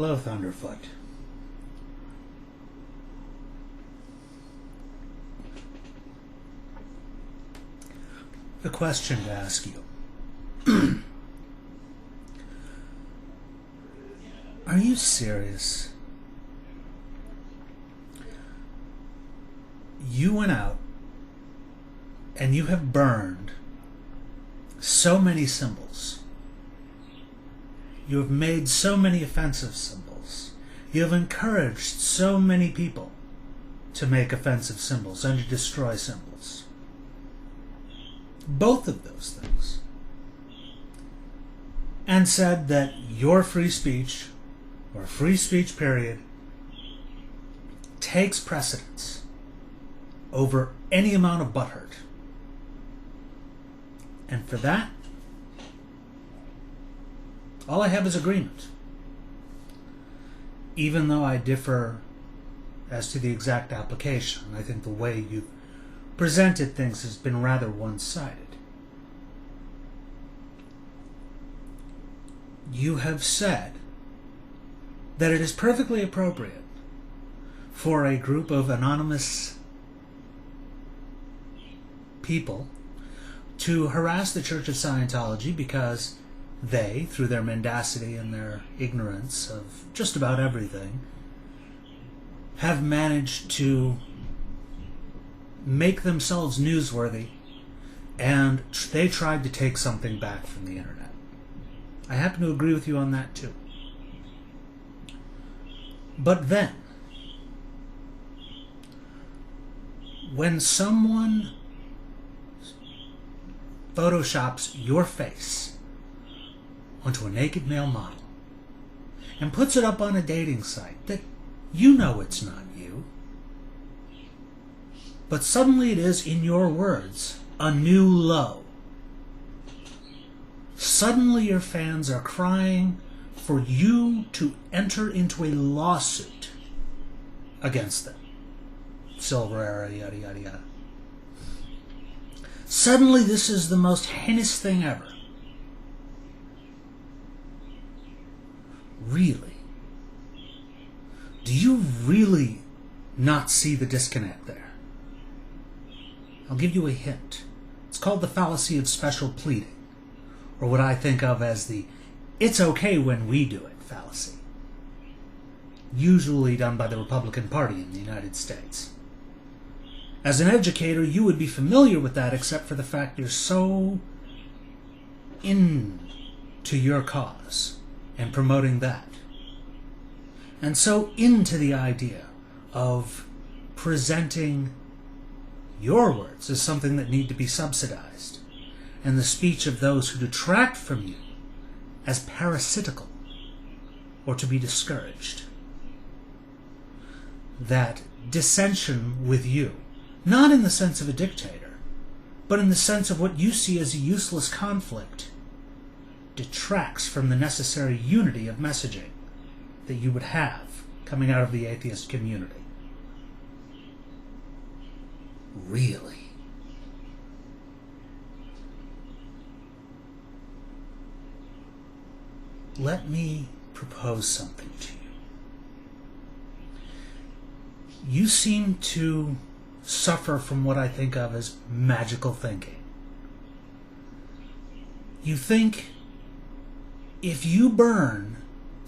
Hello, Thunderfoot. A question to ask you. Are you serious? You went out and you have burned so many symbols. You have made so many offensive symbols. You have encouraged so many people to make offensive symbols and to destroy symbols. Both of those things. And said that your free speech, or free speech period, takes precedence over any amount of butthurt. And for that, all I have is agreement. Even though I differ as to the exact application. I think the way you've presented things has been rather one-sided. You have said that it is perfectly appropriate for a group of anonymous people to harass the Church of Scientology because they, through their mendacity and their ignorance of just about everything, have managed to make themselves newsworthy, and they tried to take something back from the internet. I happen to agree with you on that too. But then, when someone photoshops your face onto a naked male model and puts it up on a dating site that you know it's not you, but suddenly it is, in your words, a new low. Suddenly your fans are crying for you to enter into a lawsuit against them. Silver era, yada yada yada. Suddenly this is the most heinous thing ever. Really? Do you really not see the disconnect there? I'll give you a hint. It's called the fallacy of special pleading, or what I think of as the "it's okay when we do it" fallacy, usually done by the Republican Party in the United States. As an educator, you would be familiar with that, except for the fact you're so into your cause and promoting that, and so into the idea of presenting your words as something that need to be subsidized, and the speech of those who detract from you as parasitical or to be discouraged, that dissension with you, not in the sense of a dictator, but in the sense of what you see as a useless conflict, detracts from the necessary unity of messaging that you would have coming out of the atheist community. Really? Let me propose something to you. You seem to suffer from what I think of as magical thinking. You think if you burn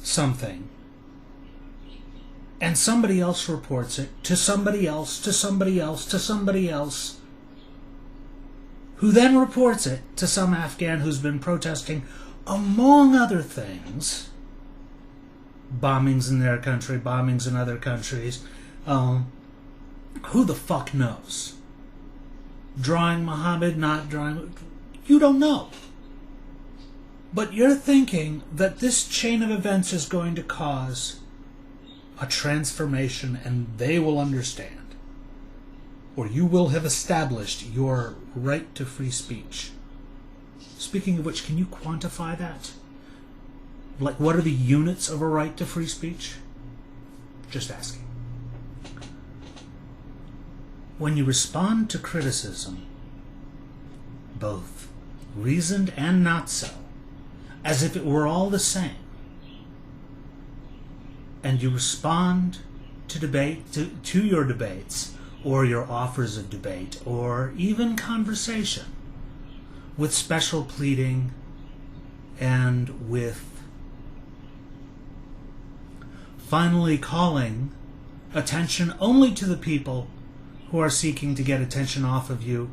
something and somebody else reports it to somebody else, to somebody else, to somebody else, who then reports it to some Afghan who's been protesting, among other things, bombings in their country, bombings in other countries, who the fuck knows? Drawing Muhammad, not drawing, you don't know. But you're thinking that this chain of events is going to cause a transformation and they will understand. Or you will have established your right to free speech. Speaking of which, can you quantify that? Like, what are the units of a right to free speech? Just asking. When you respond to criticism, both reasoned and not so, as if it were all the same, and you respond to your debates or your offers of debate or even conversation with special pleading and with finally calling attention only to the people who are seeking to get attention off of you,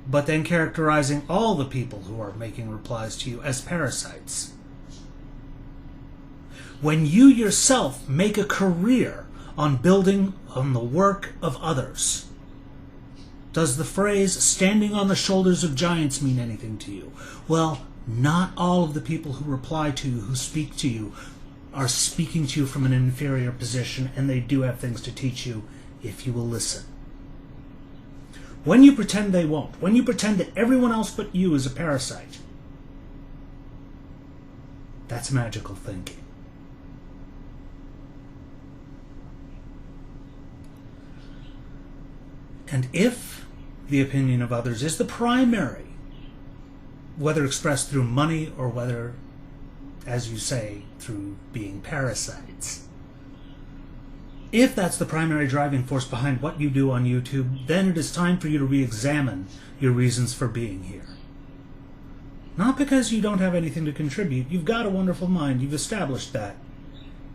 but then characterizing all the people who are making replies to you as parasites. When you yourself make a career on building on the work of others, does the phrase standing on the shoulders of giants mean anything to you? Well, not all of the people who reply to you, who speak to you, are speaking to you from an inferior position, and they do have things to teach you if you will listen. When you pretend they won't, when you pretend that everyone else but you is a parasite, that's magical thinking. And if the opinion of others is the primary, whether expressed through money or whether, as you say, through being parasites, if that's the primary driving force behind what you do on YouTube, then it is time for you to re-examine your reasons for being here. Not because you don't have anything to contribute. You've got a wonderful mind. You've established that.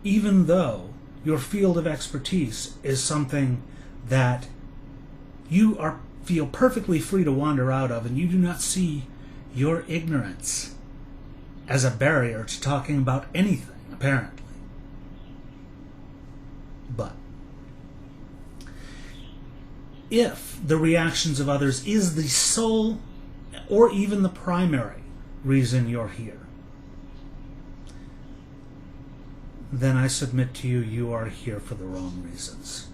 Even though your field of expertise is something that you feel perfectly free to wander out of, and you do not see your ignorance as a barrier to talking about anything, apparently. But if the reactions of others is the sole or even the primary reason you're here, then I submit to you, you are here for the wrong reasons.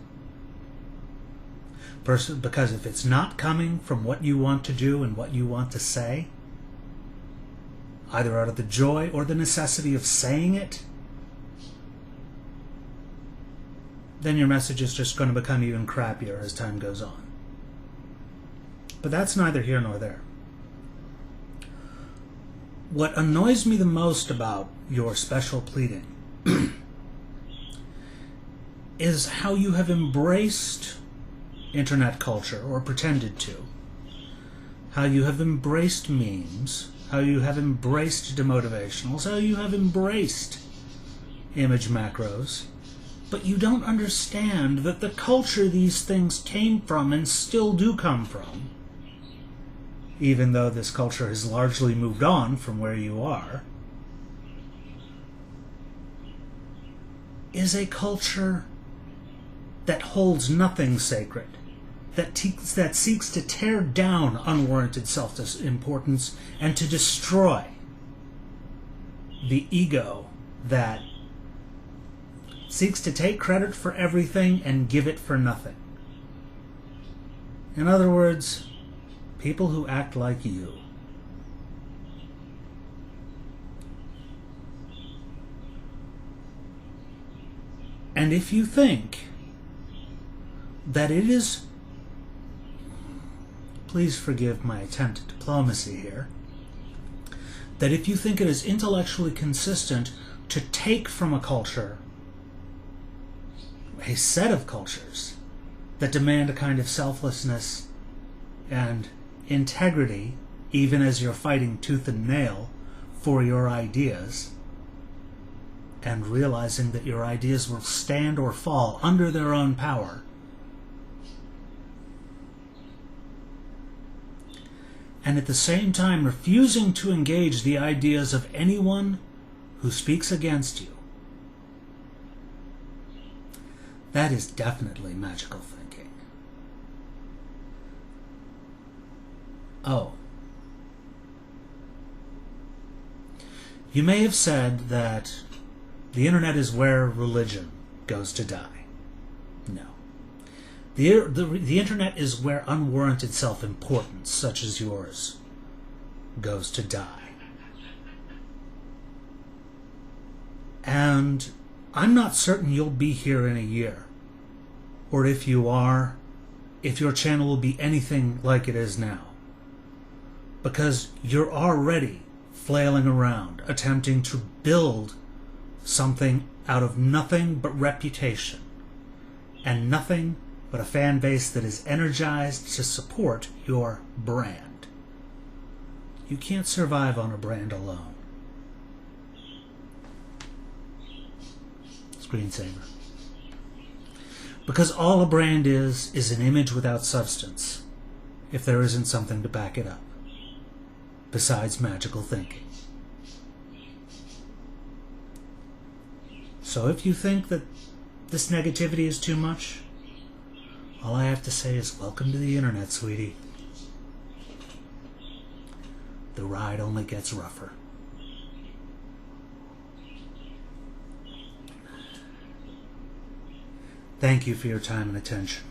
Because if it's not coming from what you want to do and what you want to say, either out of the joy or the necessity of saying it, then your message is just going to become even crappier as time goes on. But that's neither here nor there. What annoys me the most about your special pleading is how you have embraced internet culture, or pretended to. How you have embraced memes, how you have embraced demotivationals, how you have embraced image macros, but you don't understand that the culture these things came from and still do come from, even though this culture has largely moved on from where you are, is a culture that holds nothing sacred, that seeks to tear down unwarranted self-importance and to destroy the ego that seeks to take credit for everything and give it for nothing. In other words, people who act like you. And if you think that it is, please forgive my attempt at diplomacy here, that if you think it is intellectually consistent to take from a culture, a set of cultures that demand a kind of selflessness and integrity, even as you're fighting tooth and nail for your ideas, and realizing that your ideas will stand or fall under their own power, and at the same time refusing to engage the ideas of anyone who speaks against you, that is definitely magical thinking. Oh. You may have said that the internet is where religion goes to die. No. The internet is where unwarranted self-importance, such as yours, goes to die. And I'm not certain you'll be here in a year. Or if you are, if your channel will be anything like it is now. Because you're already flailing around, attempting to build something out of nothing but reputation and nothing but a fan base that is energized to support your brand. You can't survive on a brand alone. Screensaver. Because all a brand is an image without substance, if there isn't something to back it up, besides magical thinking. So if you think that this negativity is too much, all I have to say is welcome to the internet, sweetie. The ride only gets rougher. Thank you for your time and attention.